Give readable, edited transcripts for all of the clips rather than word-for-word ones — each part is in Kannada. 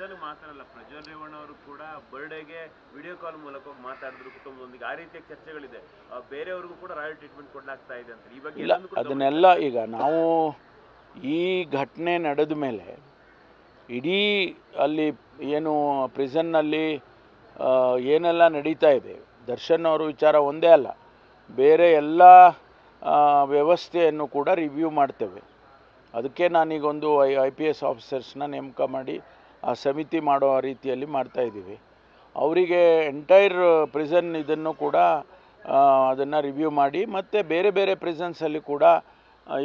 ದರ್ಶನ್ ಮಾತ್ರ ಅಲ್ಲ, ಪ್ರಜ್ವಲ್ ರೇವಣ್ಣ ಅವರು ಕೂಡ ಬರ್ಡೇಗೆ ವಿಡಿಯೋ ಕಾಲ್ ಮೂಲಕ ಮಾತಾಡಿದ್ರು ಕುಟುಂಬದೊಂದಿಗೆ. ಆ ರೀತಿಯ ಚರ್ಚೆಗಳಿದೆ. ಬೇರೆಯವ್ರಿಗೂ ಕೂಡ ರಾಯಲ್ ಟ್ರೀಟ್ಮೆಂಟ್ ಕೊಡಲಾಗ್ತಾ ಇದೆ ಅಂತ. ಈ ಬಗ್ಗೆ ಅದನ್ನೆಲ್ಲ ಈಗ ನಾವು ಈ ಘಟನೆ ನಡೆದ ಮೇಲೆ ಇಡೀ ಅಲ್ಲಿ ಏನು ಪ್ರಿಸನ್ನಲ್ಲಿ ಏನೆಲ್ಲ ನಡೀತಾ ಇದೆ, ದರ್ಶನ್ ಅವರು ವಿಚಾರ ಒಂದೇ ಅಲ್ಲ, ಬೇರೆ ಎಲ್ಲ ವ್ಯವಸ್ಥೆಯನ್ನು ಕೂಡ ರಿವ್ಯೂ ಮಾಡ್ತೇವೆ. ಅದಕ್ಕೆ ನಾನೀಗೊಂದು IPS ಆಫೀಸರ್ಸ್ನ ನೇಮಕ ಮಾಡಿ ಆ ಸಮಿತಿ ಮಾಡೋ ರೀತಿಯಲ್ಲಿ ಮಾಡ್ತಾಯಿದ್ದೀವಿ. ಅವರಿಗೆ ಎಂಟೈರ್ ಪ್ರಿಸನ್ ಇದನ್ನು ಕೂಡ ಅದನ್ನು ರಿವ್ಯೂ ಮಾಡಿ ಮತ್ತು ಬೇರೆ ಬೇರೆ ಪ್ರಿಸನ್ಸಲ್ಲಿ ಕೂಡ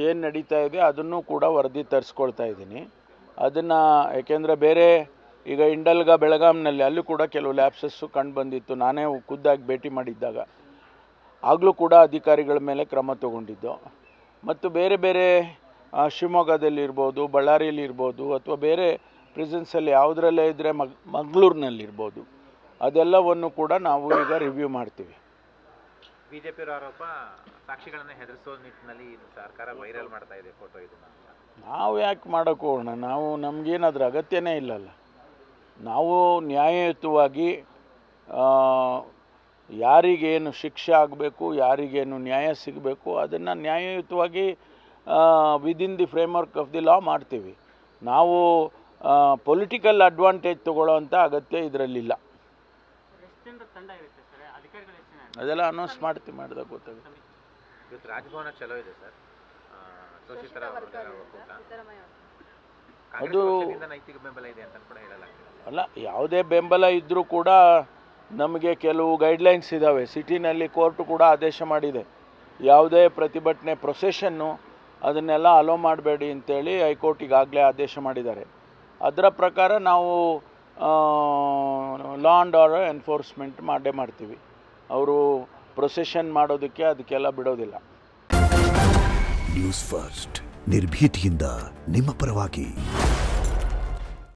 ಏನು ನಡೀತಾ ಇದೆ ಅದನ್ನು ಕೂಡ ವರದಿ ತರಿಸ್ಕೊಳ್ತಾ ಇದ್ದೀನಿ. ಅದನ್ನು ಏಕೆಂದರೆ ಬೇರೆ ಈಗ ಇಂಡಲ್ಗ ಬೆಳಗಾಂನಲ್ಲಿ ಅಲ್ಲಿ ಕೂಡ ಕೆಲವು ಲ್ಯಾಪ್ಸಸ್ಸು ಕಂಡು ಬಂದಿತ್ತು. ನಾನೇ ಖುದ್ದಾಗಿ ಭೇಟಿ ಮಾಡಿದ್ದಾಗ ಆಗಲೂ ಕೂಡ ಅಧಿಕಾರಿಗಳ ಮೇಲೆ ಕ್ರಮ ತಗೊಂಡಿದ್ದು. ಮತ್ತು ಬೇರೆ ಬೇರೆ ಶಿವಮೊಗ್ಗದಲ್ಲಿರ್ಬೋದು, ಬಳ್ಳಾರಿಯಲ್ಲಿರ್ಬೋದು, ಅಥವಾ ಬೇರೆ ಪ್ರಿಸನ್ಸಲ್ಲಿ ಯಾವುದರಲ್ಲೇ ಇದ್ದರೆ ಮಂಗಳೂರಿನಲ್ಲಿರ್ಬೋದು, ಅದೆಲ್ಲವನ್ನು ಕೂಡ ನಾವು ಈಗ ರಿವ್ಯೂ ಮಾಡ್ತೀವಿ. ಬಿಜೆಪಿಯವರ ಆರೋಪ ಸಾಕ್ಷಿಗಳನ್ನು ಹೆದರಿಸೋ ನಿಟ್ಟಿನಲ್ಲಿ ಸರ್ಕಾರ ವೈರಲ್ ಮಾಡ್ತಾ ಇದೆ ಫೋಟೋ. ಇದನ್ನು ನಾವು ಯಾಕೆ ಮಾಡೋಕ್ಕೆ ಹೋಗೋಣ? ನಮಗೇನಾದ್ರೂ ಅಗತ್ಯನೇ ಇಲ್ಲಲ್ಲ. ನಾವು ನ್ಯಾಯಯುತವಾಗಿ ಯಾರಿಗೇನು ಶಿಕ್ಷೆ ಆಗಬೇಕು, ಯಾರಿಗೇನು ನ್ಯಾಯ ಸಿಗಬೇಕು ಅದನ್ನು ನ್ಯಾಯಯುತವಾಗಿ within the framework of the law ಮಾಡ್ತೀವಿ. ನಾವು ಪೊಲಿಟಿಕಲ್ ಅಡ್ವಾಂಟೇಜ್ ತೊಗೊಳ್ಳೋವಂಥ ಅಗತ್ಯ ಇದರಲ್ಲಿಲ್ಲ. ಅದೆಲ್ಲ ಅನೌನ್ಸ್ ಮಾಡಿದಾಗ ಗೊತ್ತಾಗುತ್ತೆ. ಇವತ್ತು ರಾಜಭವನ ಚಲೋ ಇದೆ ಸರ್, ಅದು ನೈತಿಕ ಬೆಂಬಲ ಇದೆ ಅಂತ ಕೂಡ ಹೇಳಲಾಗ್ತದೆ. ಅಲ್ಲ, ಯಾವುದೇ ಬೆಂಬಲ ಇದ್ದರೂ ಕೂಡ ನಮಗೆ ಕೆಲವು ಗೈಡ್ಲೈನ್ಸ್ ಇದ್ದಾವೆ. ಸಿಟಿನಲ್ಲಿ ಕೋರ್ಟು ಕೂಡ ಆದೇಶ ಮಾಡಿದೆ, ಯಾವುದೇ ಪ್ರತಿಭಟನೆ ಪ್ರೊಸೆಷನ್ನು ಅದನ್ನೆಲ್ಲ ಅಲೋ ಮಾಡಬೇಡಿ ಅಂತೇಳಿ ಹೈಕೋರ್ಟ್ ಈಗಾಗಲೇ ಆದೇಶ ಮಾಡಿದ್ದಾರೆ. ಅದರ ಪ್ರಕಾರ ನಾವು ಲಾ ಆ್ಯಂಡ್ ಆರ್ಡರ್ ಎನ್ಫೋರ್ಸ್ಮೆಂಟ್ ಮಾಡೇ ಮಾಡ್ತೀವಿ. ಅವರು ಪ್ರೊಸೆಷನ್ ಮಾಡೋದಕ್ಕೆ ಅದಕ್ಕೆಲ್ಲ ಬಿಡೋದಿಲ್ಲ. ನ್ಯೂಸ್ ಫಸ್ಟ್, ನಿರ್ಭೀತಿಯಿಂದ ನಿಮ್ಮ ಪರವಾಗಿ.